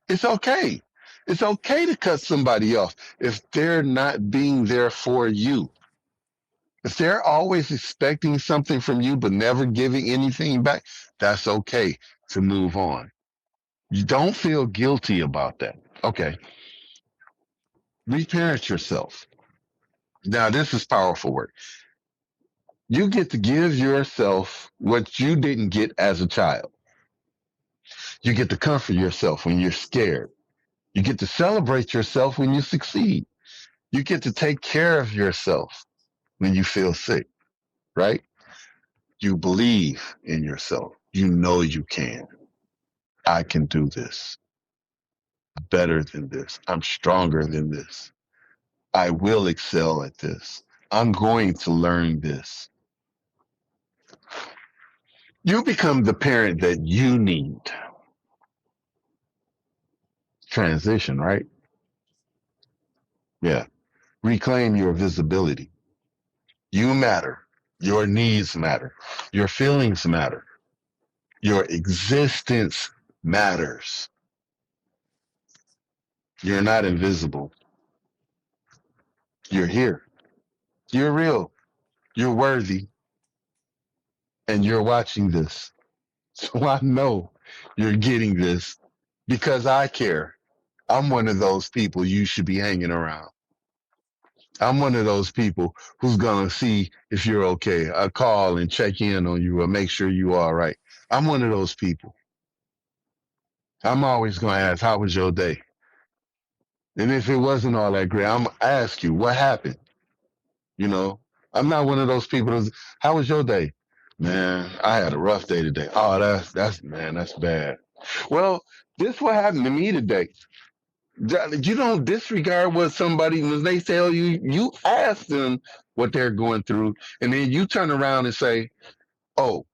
Speaker 1: It's okay. It's okay to cut somebody off if they're not being there for you. If they're always expecting something from you but never giving anything back, that's okay to move on. You don't feel guilty about that. Okay. Reparent yourself. Now, this is powerful work. You get to give yourself what you didn't get as a child. You get to comfort yourself when you're scared. You get to celebrate yourself when you succeed. You get to take care of yourself when you feel sick, right? You believe in yourself. You know you can. I can do this better than this. I'm stronger than this. I will excel at this. I'm going to learn this. You become the parent that you need. Transition, right? Yeah. Reclaim your visibility. You matter. Your needs matter. Your feelings matter. Your existence matters. You're not invisible. You're here. You're real. You're worthy. And you're watching this. So I know you're getting this because I care. I'm one of those people you should be hanging around. I'm one of those people who's going to see if you're okay. I call and check in on you or make sure you are all right. I'm one of those people. I'm always going to ask, how was your day? And if it wasn't all that great, I'm going to ask you, what happened? You know, I'm not one of those people who's, how was your day? Man, I had a rough day today. Oh, that's bad. Well, this what happened to me today. You don't disregard what somebody, when they tell you, you ask them what they're going through, and then you turn around and say, oh,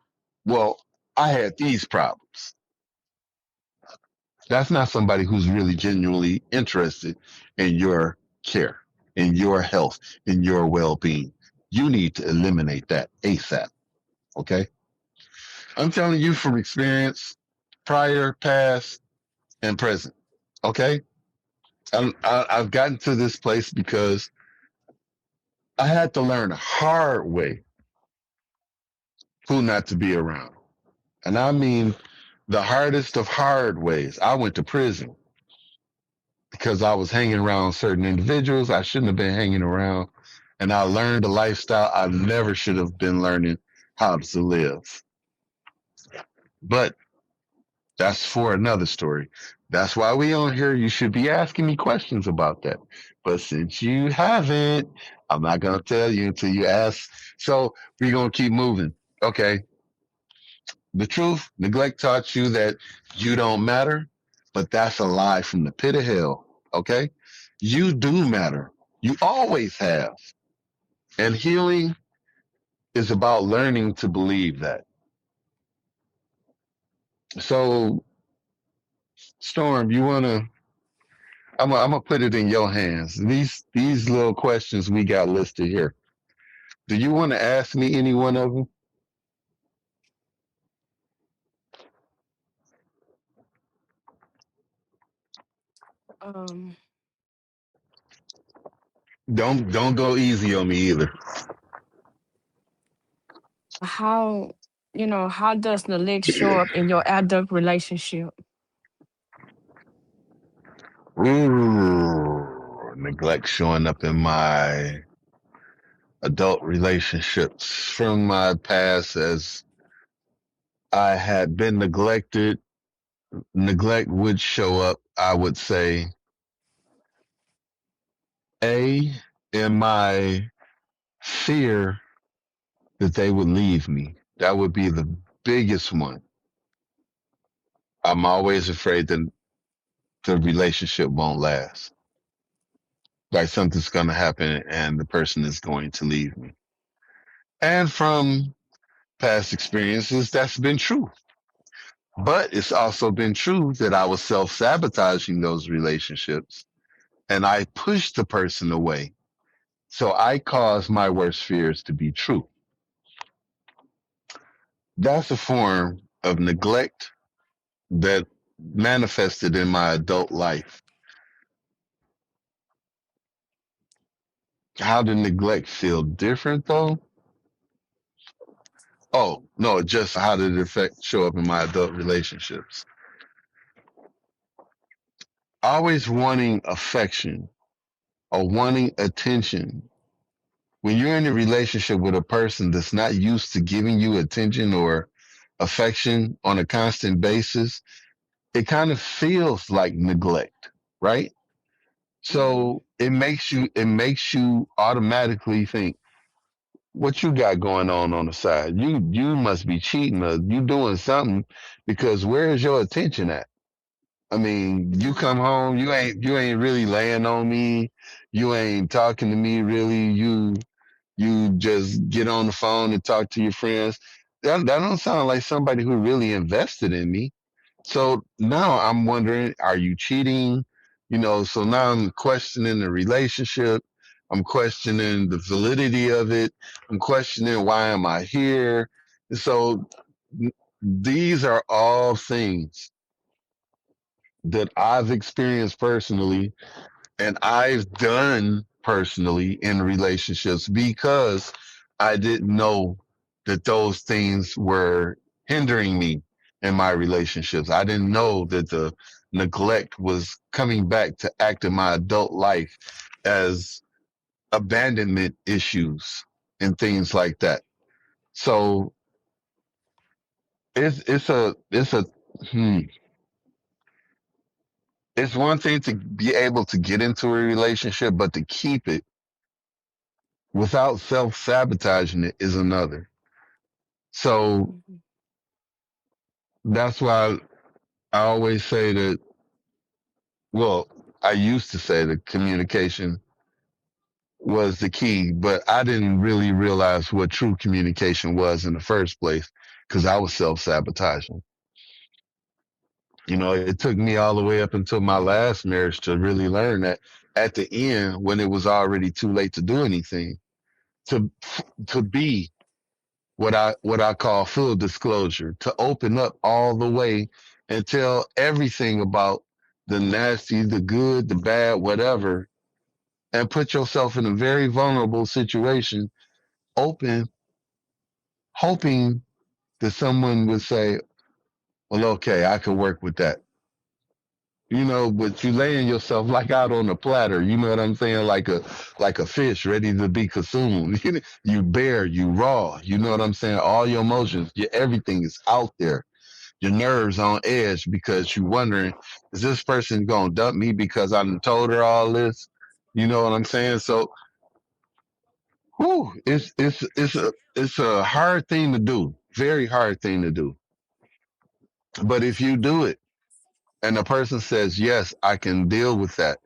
Speaker 1: well, I had these problems. That's not somebody who's really genuinely interested in your care, in your health, in your well-being. You need to eliminate that ASAP. Okay. I'm telling you from experience, prior, past, and present. Okay. I've gotten to this place because I had to learn the hard way who not to be around. And I mean the hardest of hard ways. I went to prison because I was hanging around certain individuals I shouldn't have been hanging around. And I learned a lifestyle I never should have been learning how to live. But that's for another story. That's why we on here. You should be asking me questions about that. But since you haven't, I'm not going to tell you until you ask. So we're going to keep moving. Okay. The truth, neglect taught you that you don't matter, but that's a lie from the pit of hell. Okay. You do matter. You always have. And healing is about learning to believe that. So, Storm, you want to I'm gonna put it in your hands. These little questions we got listed here. Do you want to ask me any one of them?
Speaker 2: Um,
Speaker 1: Don't go easy on me either.
Speaker 2: how how does neglect show up in your adult relationship?
Speaker 1: Ooh, neglect showing up in my adult relationships from my past as I had been neglected. Neglect would show up, I would say, A, in my fear that they would leave me. That would be the biggest one. I'm always afraid that the relationship won't last. Like something's going to happen and the person is going to leave me. And from past experiences, that's been true. But it's also been true that I was self sabotaging those relationships and I pushed the person away. So I caused my worst fears to be true. That's a form of neglect that manifested in my adult life. How did neglect feel different though? Oh, no, just how did it affect show up in my adult relationships? Always wanting affection or wanting attention. When you're in a relationship with a person that's not used to giving you attention or affection on a constant basis, it kind of feels like neglect, right?
Speaker 2: Hmm.
Speaker 1: So it makes you automatically think, what you got going on the side? You must be cheating or you doing something because where is your attention at? I mean, you come home, you ain't really laying on me, you ain't talking to me really. You just get on the phone and talk to your friends. that don't sound like somebody who really invested in me. So now I'm wondering, are you cheating? So now I'm questioning the relationship. I'm questioning the validity of it. I'm questioning why am I here? So these are all things that I've experienced personally and I've done personally in relationships because I didn't know that those things were hindering me in my relationships. I didn't know that the neglect was coming back to act in my adult life as abandonment issues and things like that. So it's a hmm, it's one thing to be able to get into a relationship, but to keep it without self sabotaging it is another. So
Speaker 2: Mhm.
Speaker 1: that's why I always say that, well, I used to say that communication was the key, but I didn't really realize what true communication was in the first place because I was self sabotaging. It took me all the way up until my last marriage to really learn that at the end, when it was already too late to do anything, to to be what I call full disclosure, to open up all the way and tell everything about the nasty, the good, the bad, whatever, and put yourself in a very vulnerable situation, open, hoping that someone would say, well, okay, I can work with that. But you laying yourself like out on a platter, you know what I'm saying? Like a fish ready to be consumed. You bare, you raw, you know what I'm saying? All your emotions, everything is out there, your nerves on edge because you're wondering, is this person gonna dump me because I done told her all this? You know what I'm saying? So, whew, it's a hard thing to do, very hard thing to do. But if you do it, and the person says, "Yes, I can deal with that.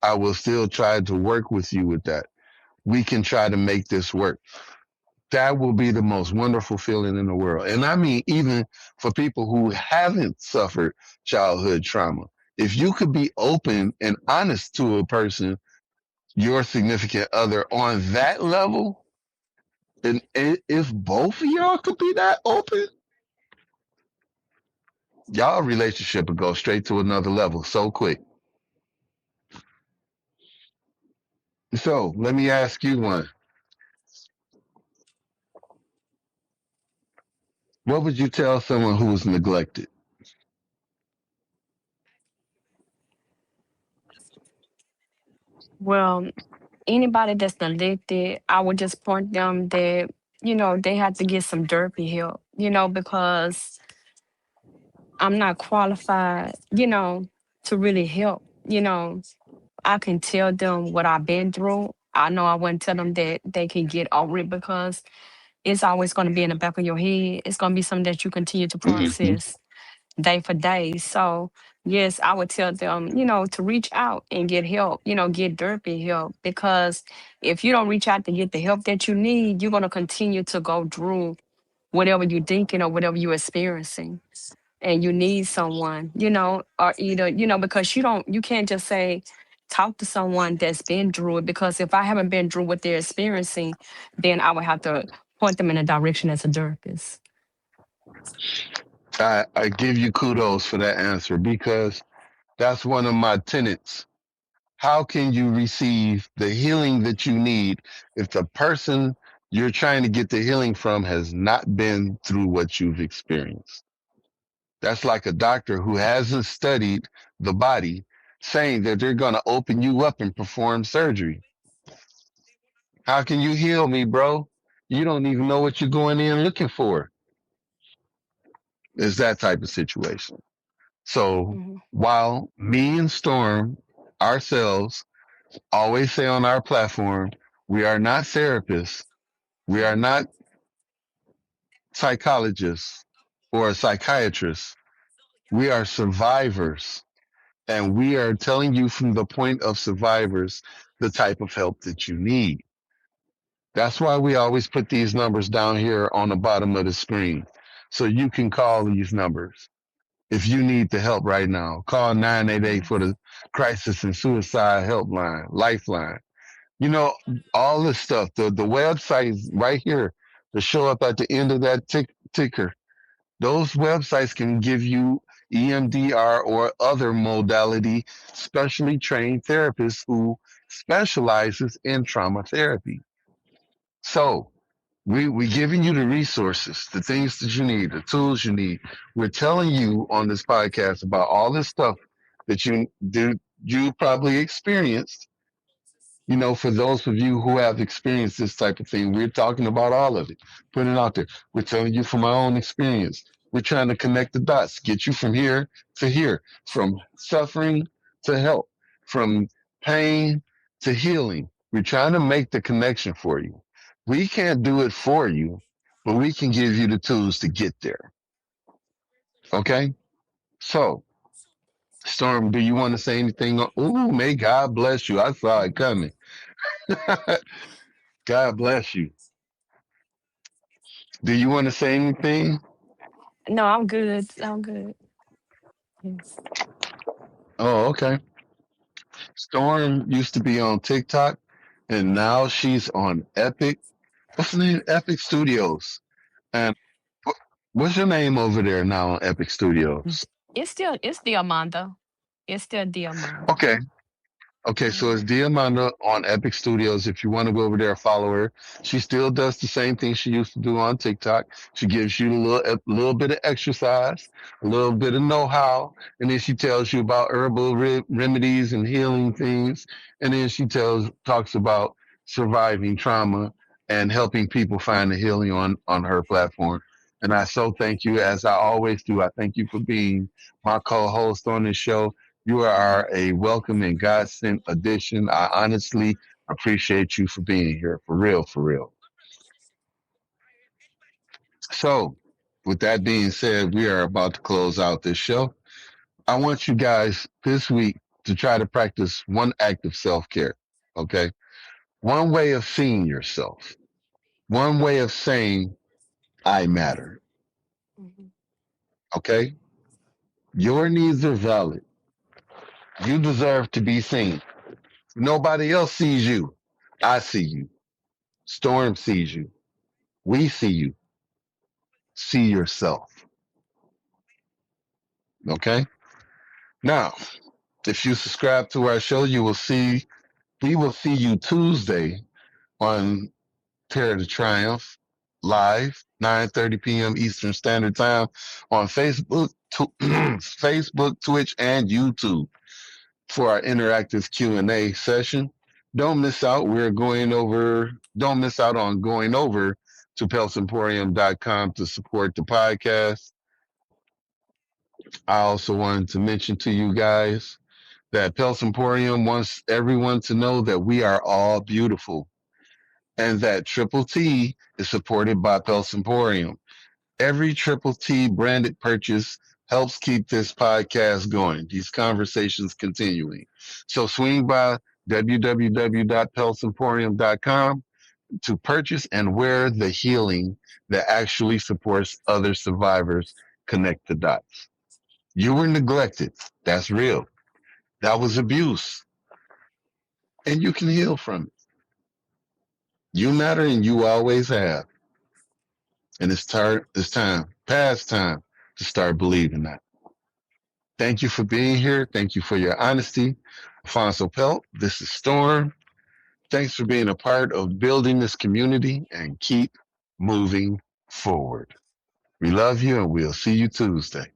Speaker 1: I will still try to work with you with that. We can try to make this work." That will be the most wonderful feeling in the world. And I mean, even for people who haven't suffered childhood trauma, if you could be open and honest to a person, your significant other, on that level, and if both of y'all could be that open, y'all relationship would go straight to another level so quick. So let me ask you one. What would you tell someone who was neglected?
Speaker 2: Well, anybody that's neglected, I would just point them that, they have to get some therapy help, because I'm not qualified, to really help. I can tell them what I've been through. I know I wouldn't tell them that they can get over it because it's always going to be in the back of your head. It's going to be something that you continue to
Speaker 1: Hmm.
Speaker 2: process day for day. So, yes, I would tell them, to reach out and get help, get therapy help. Because if you don't reach out to get the help that you need, you're going to continue to go through whatever you're thinking or whatever you're experiencing. And you need someone, or either, because you can't just say, talk to someone that's been through it. Because if I haven't been through what they're experiencing, then I would have to point them in a direction as a therapist.
Speaker 1: I give you kudos for that answer because that's one of my tenets. How can you receive the healing that you need if the person you're trying to get the healing from has not been through what you've experienced? That's like a doctor who hasn't studied the body saying that they're going to open you up and perform surgery. How can you heal me, bro? You don't even know what you're going in looking for. It's that type of situation. So
Speaker 2: Hmm.
Speaker 1: while me and Storm ourselves always say on our platform, we are not therapists, we are not psychologists or psychiatrists, we are survivors. And we are telling you from the point of survivors the type of help that you need. That's why we always put these numbers down here on the bottom of the screen. So you can call these numbers. If you need the help right now, call 988 for
Speaker 2: Yes.
Speaker 1: the crisis and suicide helpline, lifeline. You know, all this stuff, the websites right here that show up at the end of that ticker, those websites can give you EMDR or other modality specially trained therapists who specializes in trauma therapy. So we giving you the resources, the things that you need, the tools you need. We're telling you on this podcast about all this stuff that you probably experienced. You know, for those of you who have experienced this type of thing, we're talking about all of it, putting it out there. We're telling you from our own experience. We're trying to connect the dots, get you from here to here, from suffering to help, from pain to healing. We're trying to make the connection for you. We can't do it for you, but we can give you the tools to get there. Okay? So, Storm, do you want to say anything? Oh, may God bless you. I saw it coming. God bless you. Do you want to say anything?
Speaker 2: No, I'm good. I'm good. Yes.
Speaker 1: Oh, okay. Storm used to be on TikTok and now she's on Epic. What's the name? Epic Studios. And what's your name over there now on Epic Studios?
Speaker 2: It's the Amanda. It's still the Amanda.
Speaker 1: Okay. Okay, so it's
Speaker 2: Mhm.
Speaker 1: Diamanda on Epic Studios. If you want to go over there, follow her. She still does the same thing she used to do on TikTok. She gives you a little bit of exercise, a little bit of know-how, and then she tells you about herbal remedies and healing things. And then she talks about surviving trauma and helping people find the healing on her platform. And I so thank you, as I always do. I thank you for being my co-host on this show. You are a welcome and God sent addition. I honestly appreciate you for being here. For real, for real. So, with that being said, we are about to close out this show. I want you guys this week to try to practice one act of self care. Okay. One way of seeing yourself, one way of saying, I matter.
Speaker 2: Mhm.
Speaker 1: Okay. Your needs are valid. You deserve to be seen. Nobody else sees you. I see you. Storm sees you. We see you. See yourself. Okay. Now, if you subscribe to our show, we will see you Tuesday on Terror to Triumph live, 9:30 p.m. Eastern Standard Time on Facebook, Facebook, Twitch, and YouTube for our interactive Q&A session. Don't miss out. Don't miss out on going over to pelsemporium.com to support the podcast. I also wanted to mention to you guys that Pels Emporium wants everyone to know that we are all beautiful and that Triple T is supported by Pels Emporium. Every Triple T branded purchase helps keep this podcast going, these conversations continuing. So swing by www.pelsemporium.com to purchase and wear the healing that actually supports other survivors. Connect the dots. You were neglected. That's real. That was abuse. And you can heal from it. You matter and you always have. And past time to start believing that. Thank you for being here. Thank you for your honesty. Alfonso Pelt, this is Storm. Thanks for being a part of building this community and keep moving forward. We love you and we'll see you Tuesday.